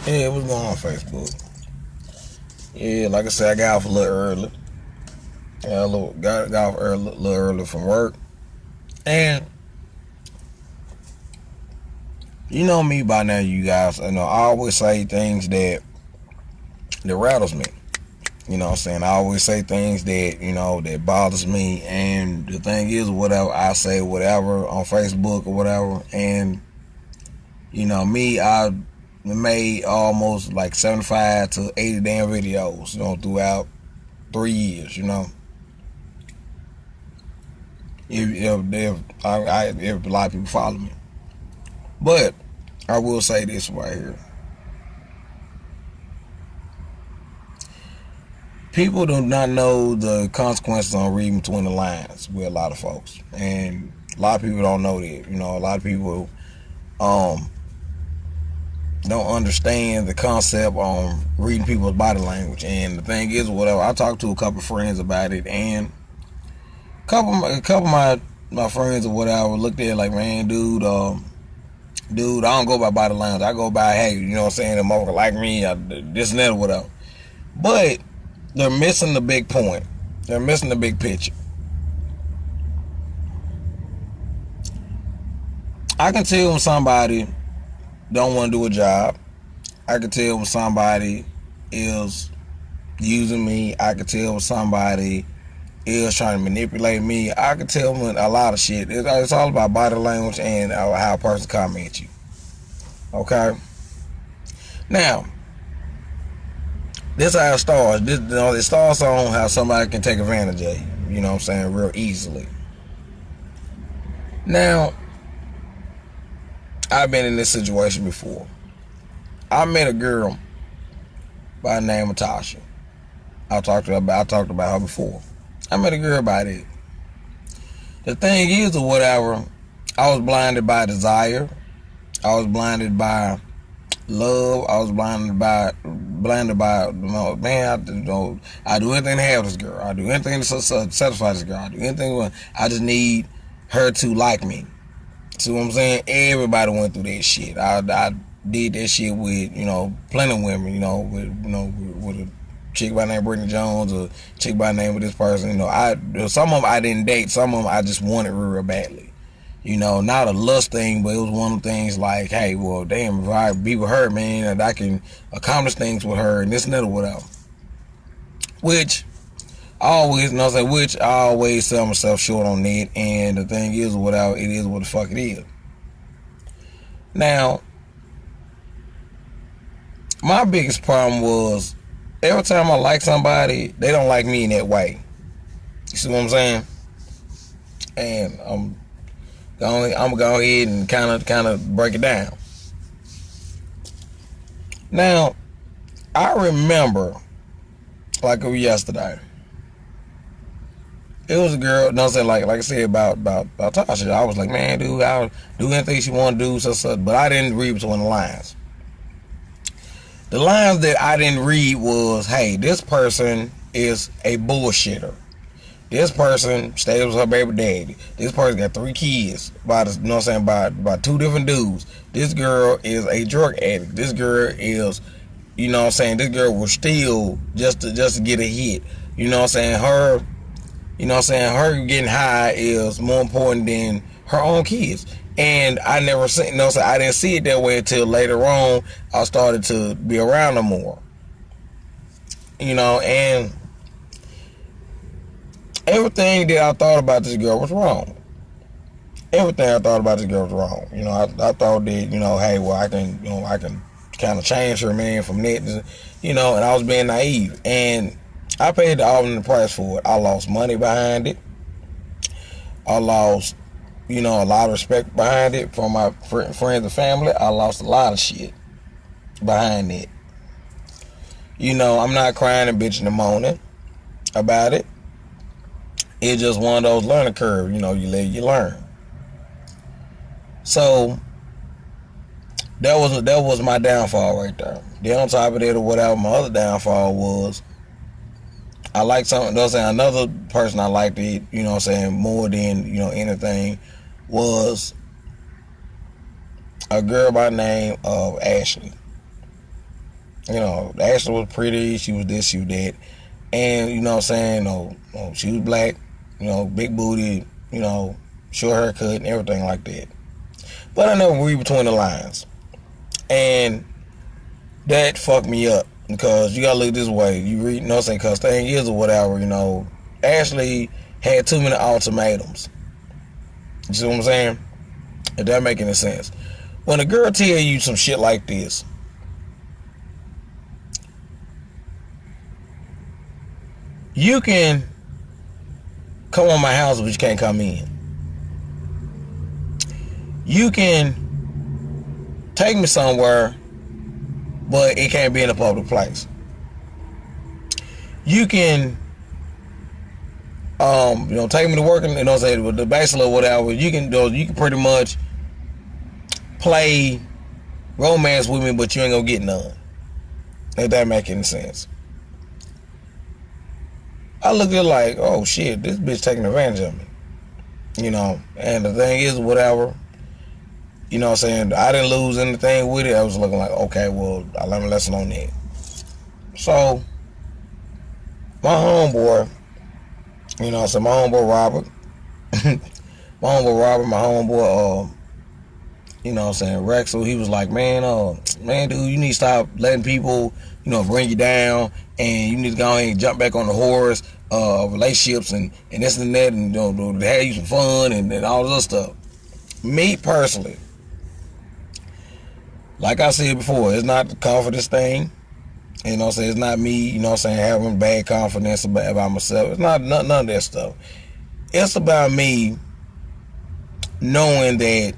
Yeah, what's going on Facebook? Yeah, like I said, I got off a little early. Got off early, a little early from work. And you know me by now, you guys. I always say things that rattles me. You know what I'm saying? I always say things that bothers me. And the thing is, whatever I say, whatever on Facebook or whatever. And me, I made almost like 75 to 80 damn videos, throughout 3 years. If a lot of people follow me. But I will say this right here. People do not know the consequences on reading between the lines with a lot of folks. And a lot of people don't know that. A lot of people don't understand the concept on reading people's body language. And the thing is, whatever, I talked to a couple of friends about it, and a couple of my friends or whatever looked at it like, man, dude, I don't go by body language. I go by, hey, you know what I'm saying, the motherfucker like me, this and that or whatever. But they're missing the big point. They're missing the big picture. I can tell when somebody don't want to do a job. I can tell when somebody is using me. I can tell when somebody is trying to manipulate me. I can tell when a lot of shit. It's all about body language and how a person comments you. Okay? Now, this how it starts. It starts on how somebody can take advantage of you. You know what I'm saying? Real easily. Now, I've been in this situation before. I met a girl by the name of Tasha. I talked about her before. I met a girl by that. The thing is, or whatever, I was blinded by desire. I was blinded by love. I was blinded by man. I do anything to have this girl. I do anything to satisfy this girl. I do anything. I just need her to like me. See what I'm saying? Everybody went through that shit. I did that shit with plenty of women. With a chick by the name of Brittany Jones, or chick by the name of this person. Some of them I didn't date. Some of them I just wanted real badly. Not a lust thing, but it was one of the things like, hey, well, damn, if I be with her, man, and I can accomplish things with her, and this and that or whatever. Which I always sell myself short on that. And the thing is, whatever, it is what the fuck it is. Now, my biggest problem was every time I like somebody, they don't like me in that way. You see what I'm saying? And I'm gonna go ahead and kind of break it down. Now, I remember like it was yesterday. It was a girl, like I said about Tasha. I was like, man, dude, I'll do anything she want to do, but I didn't read between the lines. The lines that I didn't read was, hey, this person is a bullshitter. This person stays with her baby daddy. This person got 3 kids by 2 different dudes. This girl is a drug addict. This girl is, this girl will steal just to get a hit. Her getting high is more important than her own kids. And I didn't see it that way until later on. I started to be around her more. And everything that I thought about this girl was wrong. Everything I thought about this girl was wrong. I thought that, hey, well, I can kind of change her, man, from that, and I was being naive. And I paid the ultimate price for it. I lost money behind it. I lost, a lot of respect behind it from my friends and family. I lost a lot of shit behind it. I'm not crying and bitching and moaning about it. It's just one of those learning curves. You live, you learn. So that was my downfall right there. Then on top of that or whatever, my other downfall was I like something. Another person I liked it, more than anything, was a girl by the name of Ashley. You know, Ashley was pretty. She was this, she was that. And, you know what I'm saying? She was black, big booty, short haircut and everything like that. But I never read between the lines. And that fucked me up because you gotta look this way. You read, what I'm saying? Because thing is or whatever, Ashley had too many ultimatums. You see what I'm saying? If that make any sense. When a girl tell you some shit like this, you can come on my house, but you can't come in. You can take me somewhere, but it can't be in a public place. You can, take me to work, and say with the bachelor or whatever. You can pretty much play romance with me, but you ain't gonna get none. If that make any sense. I look at it like, oh shit, this bitch taking advantage of me. And the thing is, whatever, what I'm saying, I didn't lose anything with it. I was looking like, okay, well, I learned a lesson on that. So, my homeboy, so my homeboy Robert, my homeboy, what I'm saying, Rexel, he was like, man, dude, you need to stop letting people, bring you down, and you need to go ahead and jump back on the horse, relationships, and this and that, and have you some fun, and all this other stuff. Me, personally, like I said before, it's not the confidence thing. It's not me, having bad confidence about myself. It's not none of that stuff. It's about me knowing that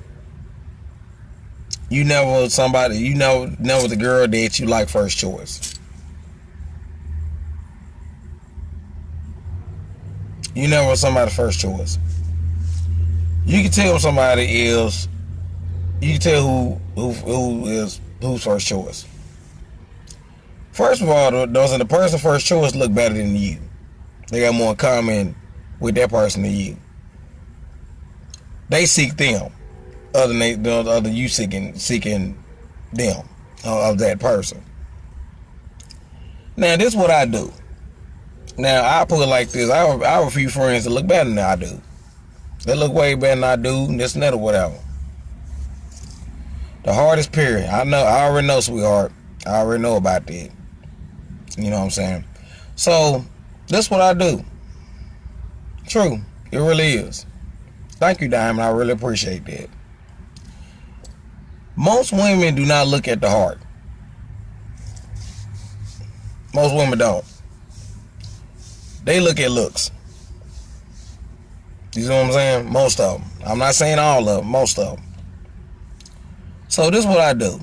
you never the girl that you like first choice. You never somebody's first choice. You can tell somebody is. You can tell who is who's first choice. First of all, those are the person first choice look better than you. They got more in common with that person than you. They seek them, other than you seeking them of that person. Now, this is what I do. Now, I put it like this. I have a few friends that look better than I do. They look way better than I do, and this and that or whatever. The hardest period. I already know, sweetheart. I already know about that. You know what I'm saying? So, this is what I do. True. It really is. Thank you, Diamond. I really appreciate that. Most women do not look at the heart. Most women don't. They look at looks. You know what I'm saying? Most of them. I'm not saying all of them. Most of them. So this is what I do.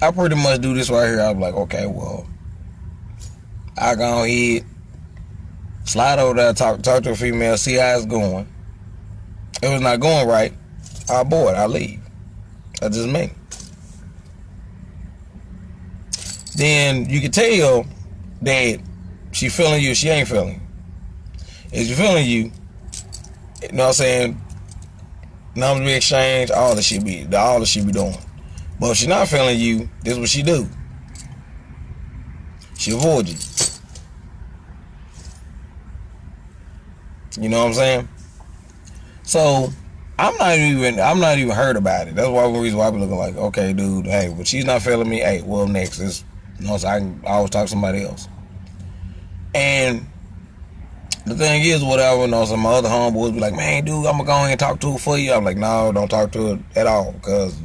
I pretty much do this right here. I'm like, okay, well, I go ahead, slide over there, talk to a female, see how it's going. If it's not going right, I abort. I leave. That's just me. Then you can tell that she feeling you, she ain't feeling you. If she feeling you, you know what I'm saying, numbers be exchanged, all the shit be doing. But if she not feeling you, this is what she do. She avoid you. You know what I'm saying? So I'm not even hurt about it. That's one reason why I be looking like, okay, dude, hey, but she's not feeling me. Hey, well, next is, so I can always talk to somebody else. And the thing is, whatever, some of my other homeboys be like, man, dude, I'm gonna go ahead and talk to her for you. I'm like, no, don't talk to her at all, because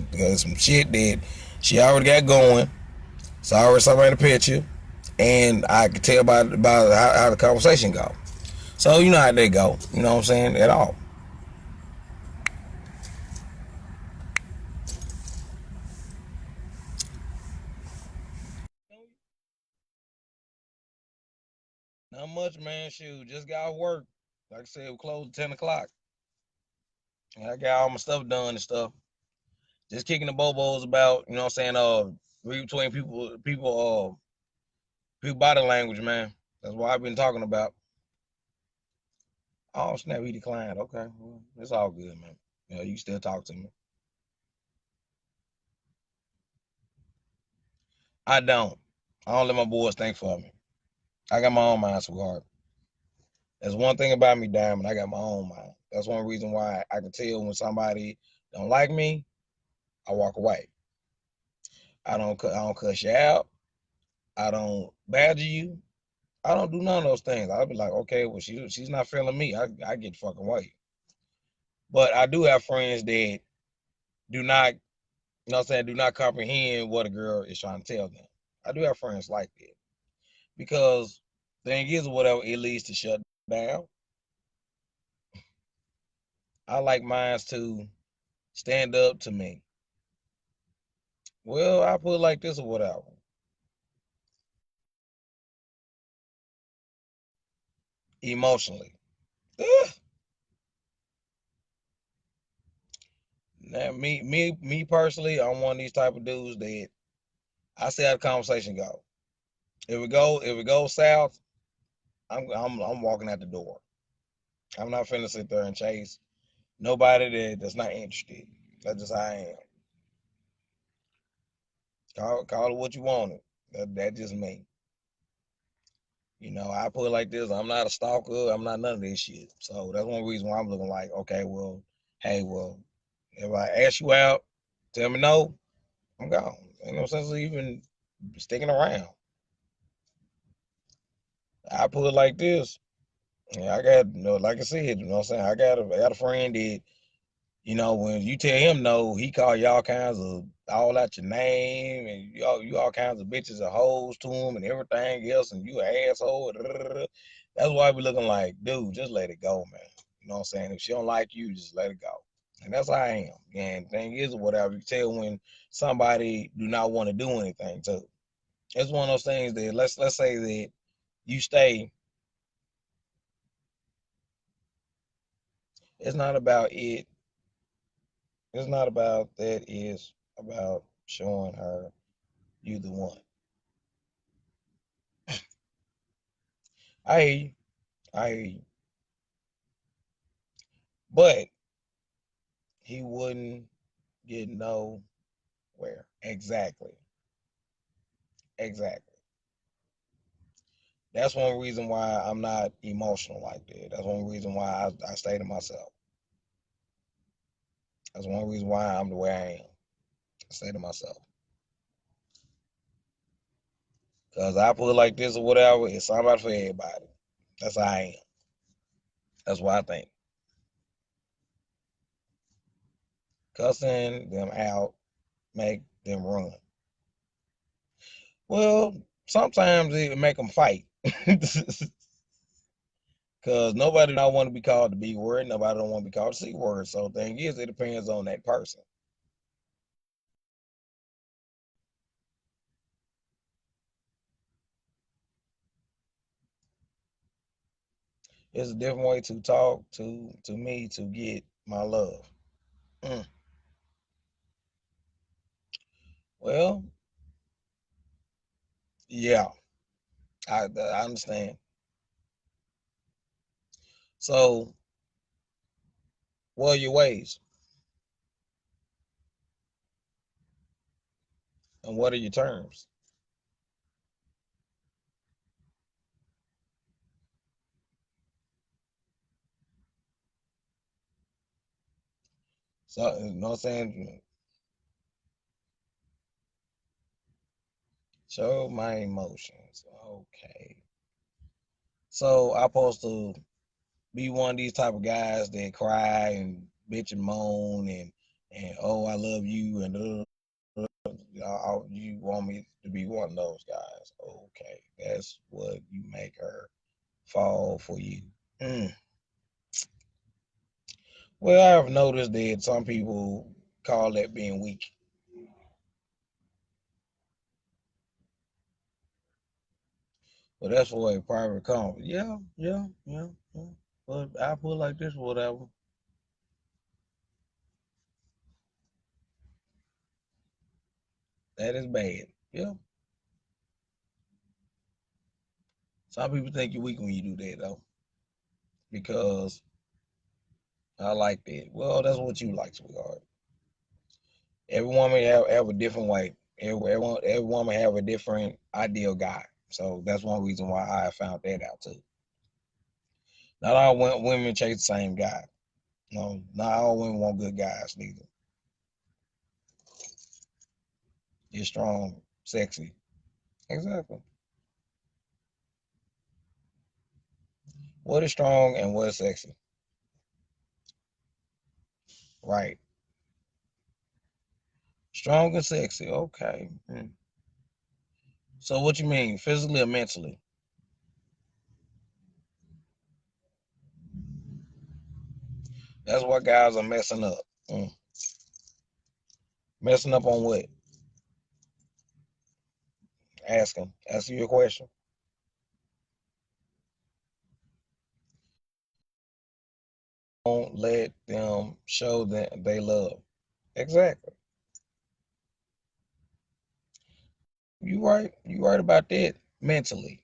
some shit that she already got going. It's already something in the picture, and I can tell about how the conversation go. So you know how they go. You know what I'm saying? At all. Not much, man. Shoot, just got off work. Like I said, we closed at 10 o'clock. And I got all my stuff done and stuff. Just kicking the bobos about, you know what I'm saying, read between people body language, man. That's what I've been talking about. Oh, snap, he declined. Okay. Well, it's all good, man. You can still talk to me. I don't. I don't let my boys think for me. I got my own mind, sweetheart. That's one thing about me, Diamond. I got my own mind. That's one reason why I can tell when somebody don't like me, I walk away. I don't cuss you out. I don't badger you. I don't do none of those things. I'll be like, okay, well, she's not feeling me. I get the fucking way. But I do have friends that do not, you know what I'm saying, do not comprehend what a girl is trying to tell them. I do have friends like that. Because the thing is, whatever, it leads to shut down. I like mines to stand up to me. Well, I put it like this or whatever. Emotionally. Ugh. Now, me personally, I'm one of these type of dudes that I see how the conversation go. If it goes south, I'm walking out the door. I'm not finna sit there and chase nobody that's not interested. That's just how I am. Call it what you want it. That just me. I put it like this. I'm not a stalker. I'm not none of this shit. So that's one reason why I'm looking like, okay, well, hey, well, if I ask you out, tell me no, I'm gone. Ain't no sense of even sticking around. I put it like this. Yeah, I got, like I said, what I'm saying? I got a friend that, when you tell him no, he call you all kinds of all out your name and you all kinds of bitches and hoes to him and everything else, and you an asshole. That's why I be looking like, dude, just let it go, man. You know what I'm saying? If she don't like you, just let it go. And that's how I am. And thing is, whatever you tell when somebody do not want to do anything too. It's one of those things that let's say that you stay. It's not about it. It's not about that. It's about showing her you the one. I hear you. I hear you. But he wouldn't get nowhere. Exactly. Exactly. That's one reason why I'm not emotional like that. That's one reason why I stay to myself. That's one reason why I'm the way I am. I stay to myself. Because I put it like this or whatever, it's somebody for everybody. That's how I am. That's what I think. Cussing them out make them run. Well, sometimes it make them fight. Because nobody don't want to be called the B word. Nobody don't want to be called the C word. So the thing is, it depends on that person. It's a different way to talk to me to get my love. Mm. Well, yeah, I understand. So, what are your ways and what are your terms? So, you know what I'm saying? Show my emotions. Okay. So, I'm supposed to be one of these type of guys that cry and bitch and moan and oh I love you and you want me to be one of those guys. Okay, that's what you make her fall for you. Mm. Well, I've noticed that some people call that being weak. But that's for a private comment. Yeah, yeah, yeah, yeah. But I put it like this, whatever. That is bad. Yeah. Some people think you're weak when you do that though, because I like that. Well, that's what you like, sweetheart. Every woman have a different way. Every woman have a different ideal guy. So that's one reason why I found that out too. Not all women chase the same guy. No, not all women want good guys neither. You're strong, sexy. Exactly. What is strong and what is sexy? Right. Strong and sexy. Okay. So what you mean, physically or mentally? That's what guys are messing up. Mm. Messing up on what? Ask them. Ask you a question. Don't let them show that they love. Exactly. You right. You right about that. Mentally.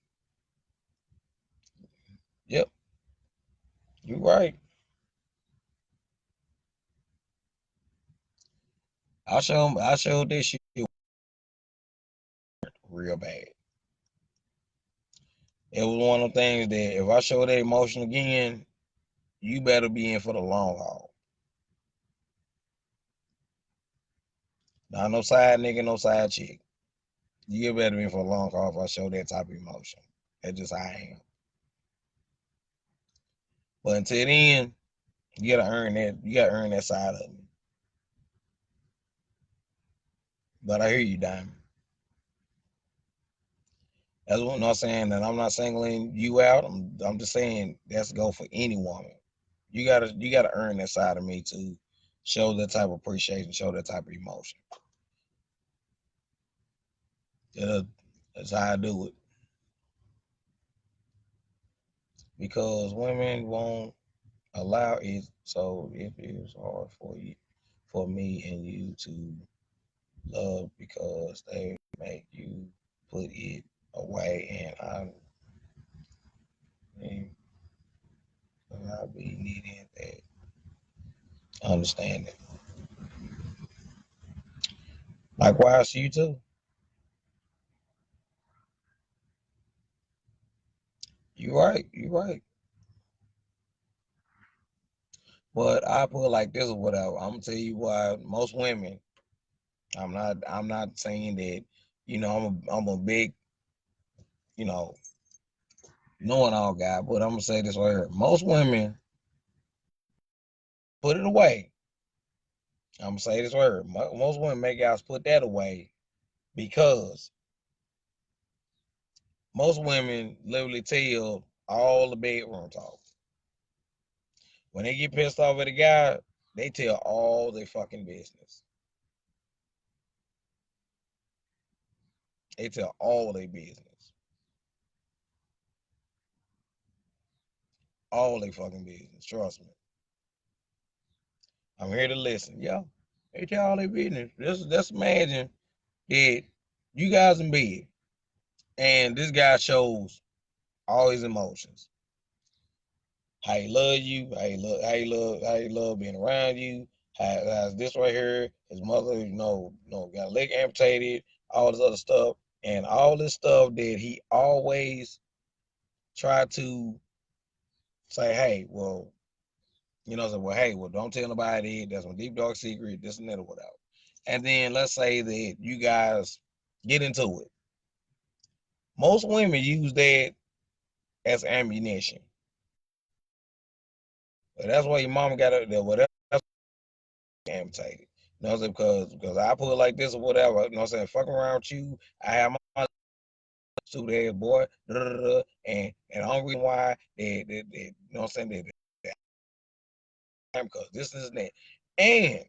Yep. You right. I showed this shit real bad. It was one of the things that if I show that emotion again, you better be in for the long haul. Not no side nigga, no side chick. You better be in for the long haul if I show that type of emotion. That's just how I am. But until then, you gotta earn that. You gotta earn that side of me. But I hear you, Diamond. That's what I'm saying. And I'm not singling you out. I'm just saying that's go for any woman. You gotta earn that side of me to show that type of appreciation, show that type of emotion. That's how I do it. Because women won't allow it, so it is hard for me and you to love because they make you put it away, and I be needing that understanding. Likewise to you too. You right. You right. But I put it like this or whatever. I'm gonna tell you why most women. I'm not saying that. I'm a big. You know, knowing all guy. But I'm gonna say this right here. Most women put it away. I'm gonna say this right here. Most women make guys put that away because most women literally tell all the bedroom talk. When they get pissed off at a guy, they tell all their fucking business. They tell all their business. All their fucking business. Trust me. I'm here to listen. Yeah. They tell all their business. Let's imagine that you guys in bed and this guy shows all his emotions. How he love you, how he love being around you, how's this right here, his mother, got a leg amputated, all this other stuff, and all this stuff that he always tried to say, hey, well, say, well, hey, well, don't tell nobody, that's my deep dark secret, this and that or whatever. And then let's say that you guys get into it. Most women use that as ammunition. But that's why your mama got it. Whatever amputated. You know what I'm saying? Because I put it like this or whatever. You know what I'm saying? Fuck around with you. I have my stupid ass boy. And the only reason why you know what I'm saying? Because this is that. And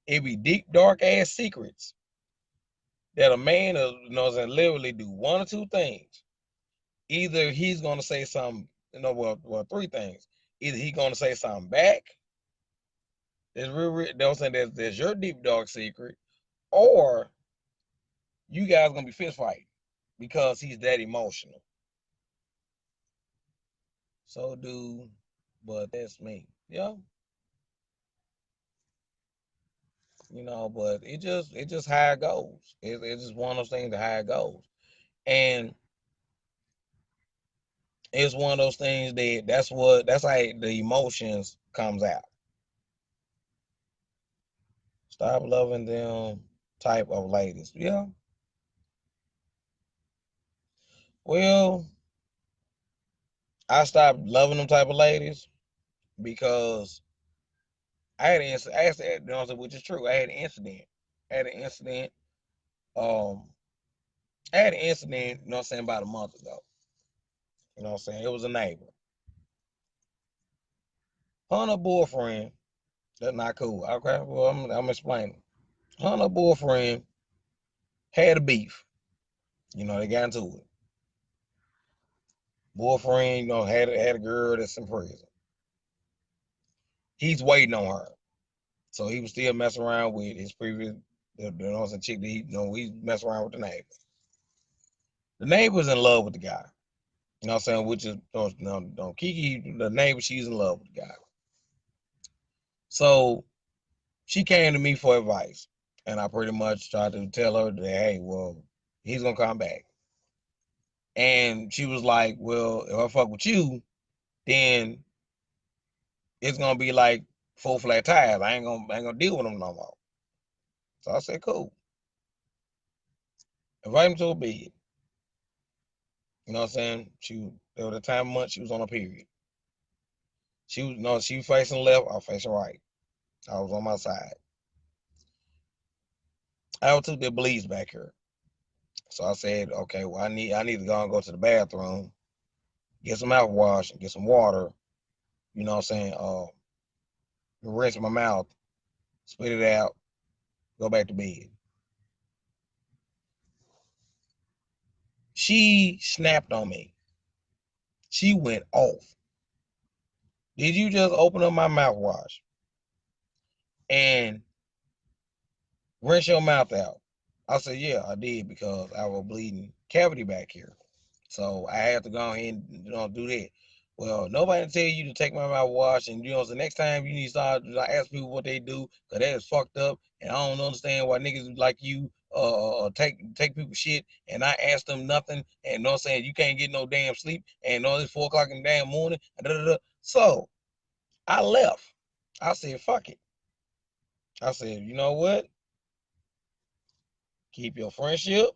it be deep, dark ass secrets that a man you know what I'm saying, literally do one or two things. Either he's gonna say something, three things. Either he's gonna say something back. There's real, you know what I'm saying? There's your deep dark secret, or you guys gonna be fist fighting because he's that emotional. So but that's me. Yeah. But it just how it goes. It's just one of those things that how it goes. And it's one of those things that's how the emotions comes out. Stop loving them type of ladies. Yeah. Well, I stopped loving them type of ladies because I had an incident, which is true. I had an incident. I had an incident. Um, I had an incident, about a month ago. It was a neighbor. Her and her boyfriend, that's not cool. Okay, well, I'm explaining. Her and her boyfriend had a beef. They got into it. Boyfriend, had a girl that's in prison. He's waiting on her. So he was still messing around with his previous, chick that he's messing around with the neighbor. The neighbor's in love with the guy. Which is, Kiki, the neighbor, she's in love with the guy. So she came to me for advice. And I pretty much tried to tell her that, hey, well, he's going to come back. And she was like, well, if I fuck with you, then it's going to be like full flat tires. I ain't gonna deal with him no more. So I said, cool. Invite him to a bed. You know what I'm saying? There was a time of month she was on a period. She was facing left, I was facing right. I was on my side. I took the bleeds back here. So I said, okay, well, I need to go to the bathroom, get some mouthwash, and get some water. You know what I'm saying? Rinse my mouth, spit it out, go back to bed. She snapped on me. She went off. Did you just open up my mouthwash and rinse your mouth out? I said, yeah, I did because I was bleeding cavity back here. So I had to go ahead and do that. Well, nobody tell you to take my mouthwash, and the next time you need to start ask people what they do, cause that is fucked up, and I don't understand why niggas like you take people shit, and I ask them nothing, and you can't get no damn sleep, and it's 4 o'clock in the damn morning. So I left. I said, fuck it. I said, you know what? Keep your friendship,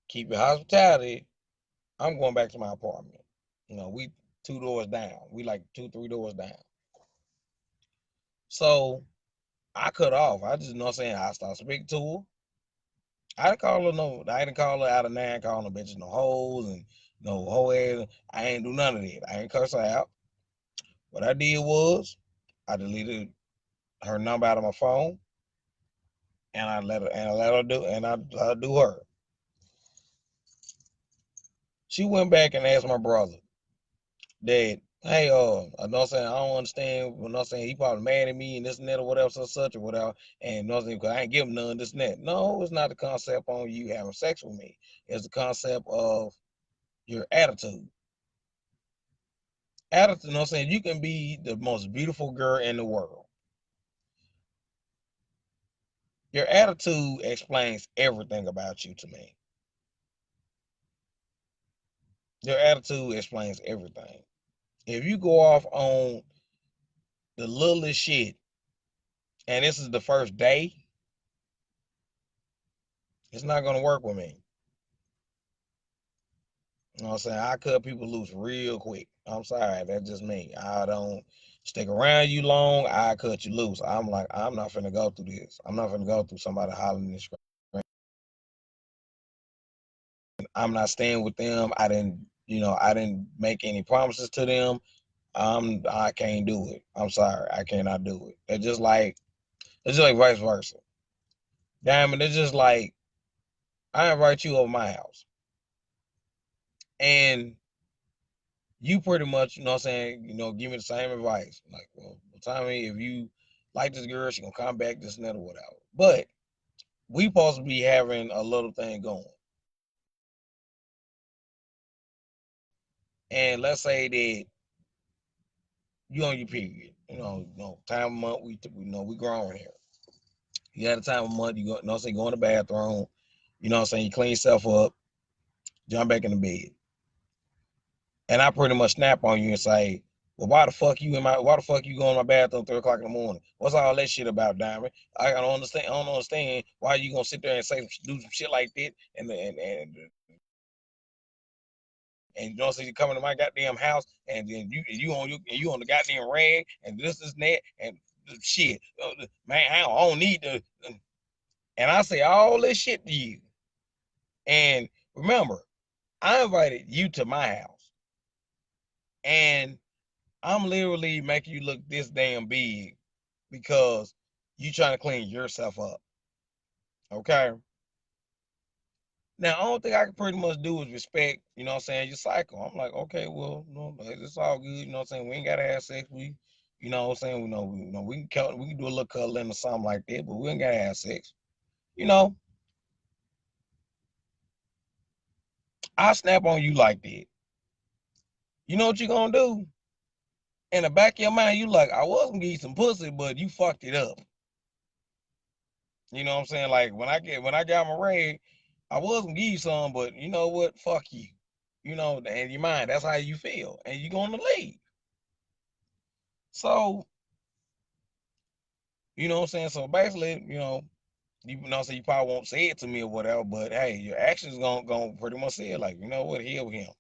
keep your hospitality. I'm going back to my apartment. We 2 doors down. We like 2, 3 doors down. So I cut off. I just I started speaking to her. I didn't call her out of nine, calling her bitches no hoes and no hoe ass. I ain't do none of that. I ain't cuss her out. What I did was I deleted her number out of my phone, and I let her do her. She went back and asked my brother that, hey, I don't understand. He probably mad at me and this and that or whatever, such or whatever. And because I ain't give him none, this and that. No, it's not the concept on you having sex with me. It's the concept of your attitude. Attitude, you can be the most beautiful girl in the world. Your attitude explains everything about you to me. Your attitude explains everything. If you go off on the littlest shit, and this is the first day, it's not gonna work with me. You know what I'm saying? I cut people loose real quick. I'm sorry, that's just me. I don't stick around you long. I cut you loose. I'm like, I'm not finna go through this. I'm not finna go through somebody hollering and screaming. I'm not staying with them. I didn't make any promises to them. I can't do it. I'm sorry, I cannot do it. It's just like vice versa. Diamond, it's just like I invite you over my house, and you pretty much, give me the same advice. Like, well, Tommy, if you like this girl, she gonna come back, this and that or whatever. But we supposed to be having a little thing going. And let's say that you on your period, time of month, we grown here. You had a time of month, you go, you know what I'm saying, go in the bathroom, you know what I'm saying, you clean yourself up, jump back in the bed. And I pretty much snap on you and say, well, why the fuck you go in my bathroom 3 o'clock in the morning? What's all that shit about, Diamond? I don't understand why you gonna sit there and do some shit like that and you know what I'm saying, you come into my goddamn house and then you on the goddamn rag and this and that and shit. Man, I don't need to. And I say all this shit to you. And remember, I invited you to my house. And I'm literally making you look this damn big because you trying to clean yourself up. Okay. Now, the only thing I can pretty much do is respect, you know what I'm saying, your cycle. I'm like, okay, well, no, it's all good, you know what I'm saying? We ain't gotta have sex. You know what I'm saying, we can do a little cuddling or something like that, but we ain't gotta have sex. You know, I snap on you like that. You know what you gonna do? In the back of your mind, you like, I was gonna give you some pussy, but you fucked it up. You know what I'm saying? Like when I got my rag, I was gonna give you some, but you know what? Fuck you. You know, and your mind, that's how you feel. And you're gonna leave. So, you know what I'm saying? So basically, you know what I'm saying, you probably won't say it to me or whatever, but hey, your actions gonna pretty much say it like, you know what, hell with him.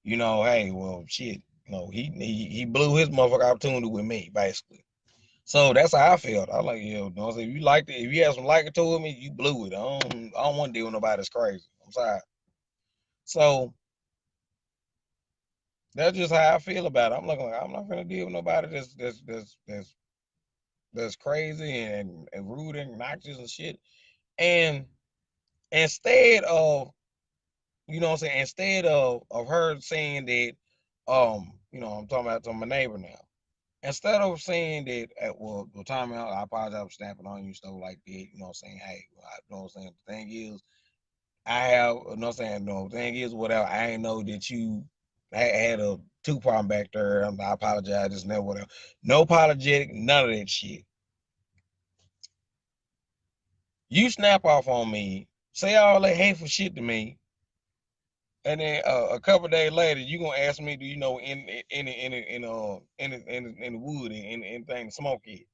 You know, hey, well shit, he blew his motherfucking opportunity with me, basically. So that's how I felt. I like, you know, if you liked it, if you had some like it toward me, you blew it. I don't want to deal with nobody that's crazy. I'm sorry. So that's just how I feel about it. I'm not gonna deal with nobody that's crazy and rude and obnoxious and shit. And instead of, you know what I'm saying, instead of her saying that, I'm talking about to my neighbor now. Instead of saying that, well, time out, I apologize for snapping on you, stuff like that. You know what I'm saying? Hey, you know what I'm saying? The thing is, I have, you know what I'm saying? No, the thing is, whatever. I ain't know that you had a two problem back there. I apologize, this and that, whatever. No apologetic, none of that shit. You snap off on me, say all that hateful shit to me, and then a couple days later, you gonna ask me, do you know in the wood and anything to smoke it?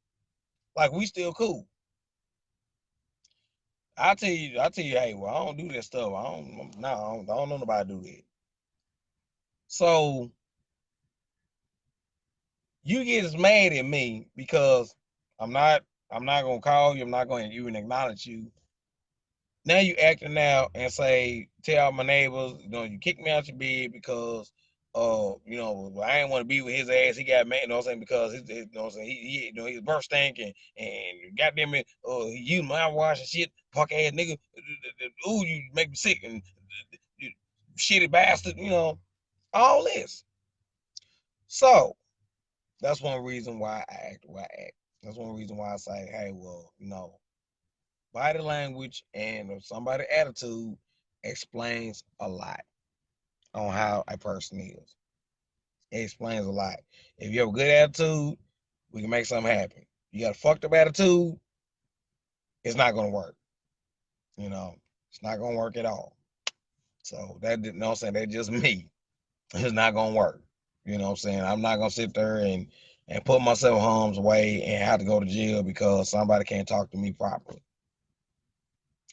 Like we still cool. I tell you, hey, well, I don't do that stuff. I don't know nobody do that. So you get as mad at me because I'm not, I'm not gonna call you. I'm not gonna even acknowledge you. Now you acting out and say, tell my neighbors, you kicked me out your bed because, I didn't want to be with his ass. He got mad, you know what I'm saying, because you know what I'm saying, his birth stank and goddamn it, he used mouthwash and shit, punk ass nigga. Ooh, you make me sick and shitty bastard, all this. So that's one reason why I act the way I act. That's one reason why I say, hey, well, body language and somebody's attitude explains a lot on how a person is. It explains a lot. If you have a good attitude, we can make something happen. You got a fucked up attitude, it's not gonna work. You know, it's not gonna work at all. So that didn't know what I'm saying, that's just me. It's not gonna work. You know what I'm saying? I'm not gonna sit there and put myself in harm's way and have to go to jail because somebody can't talk to me properly.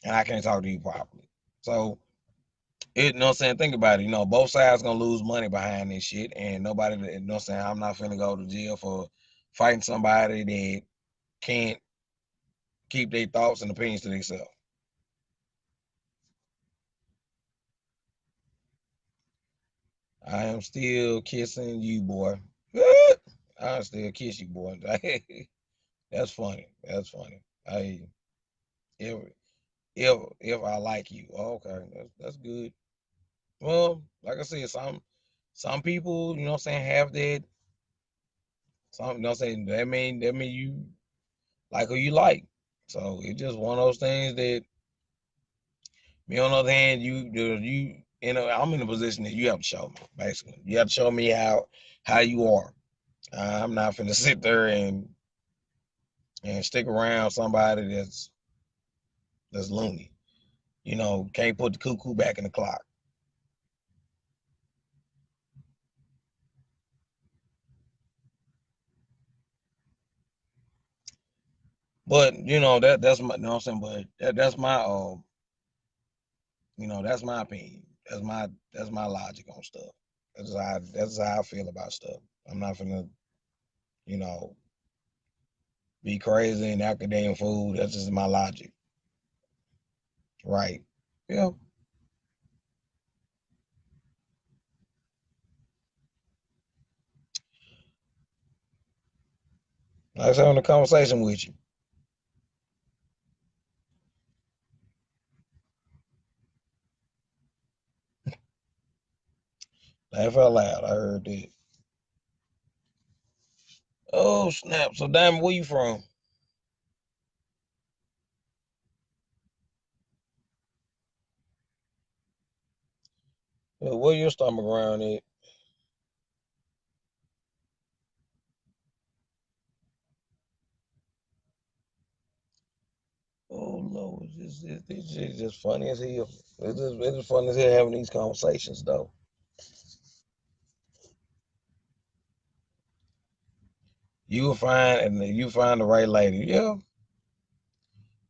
And I can't talk to you properly. So you know what I'm saying? Think about it. Both sides gonna lose money behind this shit, and nobody, you know what I'm saying? I'm not finna go to jail for fighting somebody that can't keep their thoughts and opinions to themselves. I am still kissing you, boy. I still kiss you, boy. That's funny. That's funny. I if if I like you, okay, that's good. Well, like I said, some people, you know what I'm saying, have that. Some, you know what I'm saying, that mean you like who you like. So it's just one of those things that, me on the other hand, I'm in a position that you have to show me. Basically, you have to show me how you are. I'm not finna sit there and and stick around somebody that's loony. Can't put the cuckoo back in the clock. But that's my, I'm saying. But that's my that's my opinion. That's my logic on stuff. That's how I feel about stuff. I'm not gonna you know be crazy and act a damn fool. That's just my logic. Right. Yeah. Nice having a conversation with you. Laugh out loud. I heard that. Oh snap! So Diamond, where you from? Where your stomach around at? Oh Lord, it's just funny as hell. It's just funny as hell having these conversations though. You find the right lady. Yeah,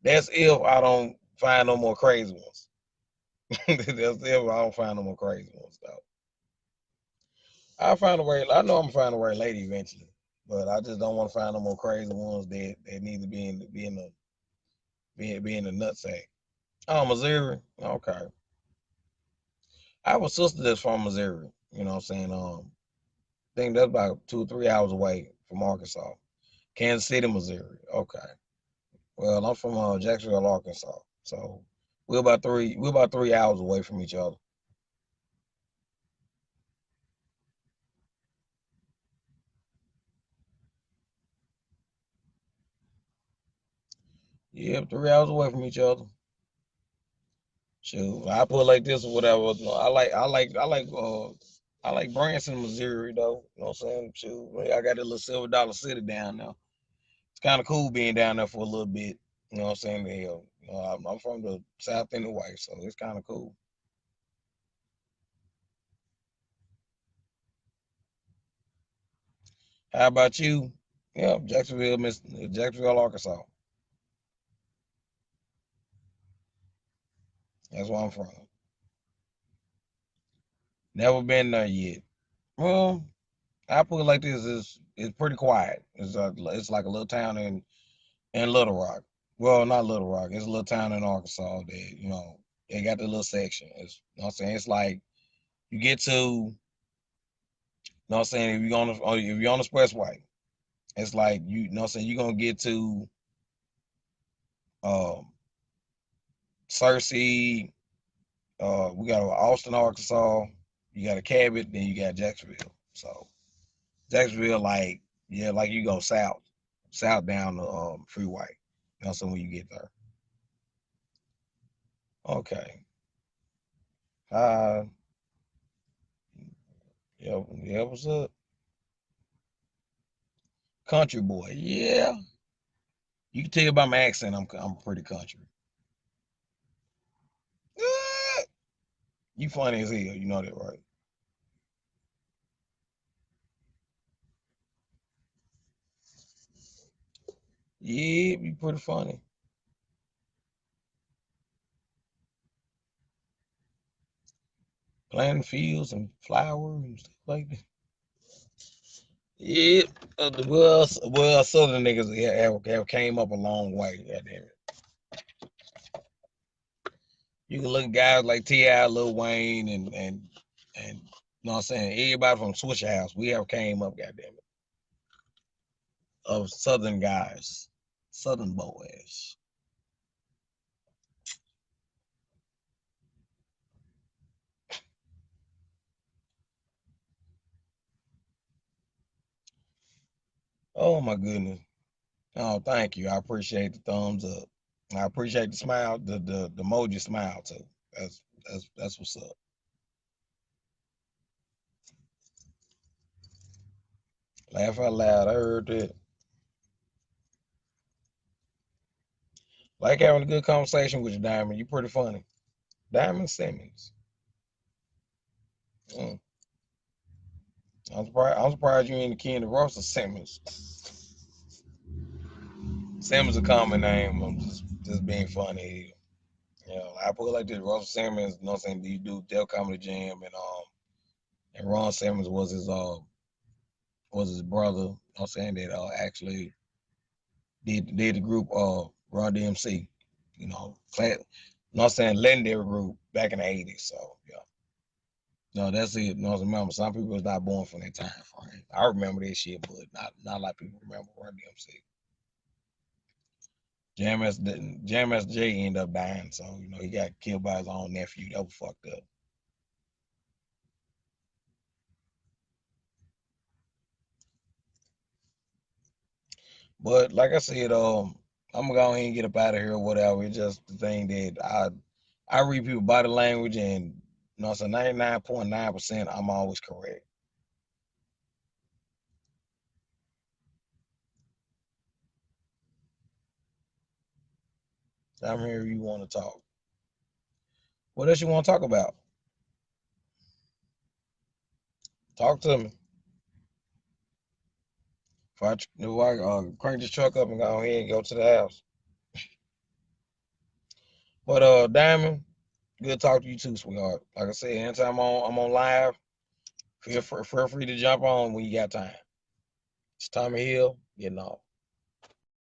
that's if I don't find no more crazy ones. That's if I don't find no more crazy ones though. I find a way. I know I'm gonna find the right lady eventually, but I just don't want to find no more crazy ones that need to be in the nutsack. Oh, Missouri. Okay. I have a sister that's from Missouri. You know what I'm saying? I think that's about 2 or 3 hours away from Arkansas. Kansas City, Missouri. Okay. Well, I'm from Jacksonville, Arkansas. So we're about 3 hours away from each other. Yeah, 3 hours away from each other. Shoot, I put it like this or whatever. No, I like Branson, Missouri though. You know what I'm saying? Shoot, I got that little silver dollar city down there. It's kind of cool being down there for a little bit. You know what I'm saying? Hell, I'm from the South anyway, so it's kind of cool. How about you? Yeah, Jacksonville, Arkansas. That's where I'm from. Never been there yet. Well, I put it like this: it's pretty quiet. It's like a little town in Little Rock. Well, not Little Rock. It's a little town in Arkansas that they got the little section. You know what I'm saying? It's like you get to, what I'm saying, if you're on the expressway, it's like you know what I'm saying, you're gonna get to um Searcy, we got Austin, Arkansas, you got a Cabot, then you got Jacksonville. So Jacksonville, like, yeah, like you go south down the freeway. You know, so when you get there. Okay. Uh yeah, yeah, what's up? Country boy. Yeah. You can tell by my accent I'm pretty country. Eh, You funny as hell, you know that, right? Yeah, be pretty funny. Planting fields and flowers and stuff like that. Yeah, well, Southern niggas have came up a long way. Goddamn it. You can look at guys like T.I., Lil Wayne, and you know what I'm saying, everybody from Swisher House. We have came up, goddamn it, of Southern guys, Southern boys. Oh my goodness. Oh, thank you. I appreciate the thumbs up. I appreciate the smile, the emoji smile too. That's what's up. Laugh out loud. I heard that. Like having a good conversation with you, Diamond. You pretty funny. Diamond Simmons. Mm. I'm surprised you ain't the king of Russell Simmons. Simmons a common name. I'm just being funny. You know, I put it like this: Russell Simmons. You know what I'm saying? You do Dell Comedy Jam, and Ron Simmons was his brother. You know what I'm saying that actually did the group Run DMC. You know, you know what I'm saying, legendary group back in the '80s. So yeah. No, that's it. No, remember, some people was not born from that time frame. I remember that shit, but not a lot of people remember Run DMC. Jam SJ ended up dying, so you know he got killed by his own nephew. That was fucked up. But like I said, I'm gonna go ahead and get up out of here or whatever. It's just the thing that I read people body language, and you know, so 99.9% I'm always correct. I'm here. You want to talk? What else you want to talk about? Talk to me. If I crank this truck up and go ahead and go to the house. But Diamond, good talk to you too, sweetheart. Like I said, anytime I'm on live, feel free to jump on when you got time. It's Tommy Hill getting off.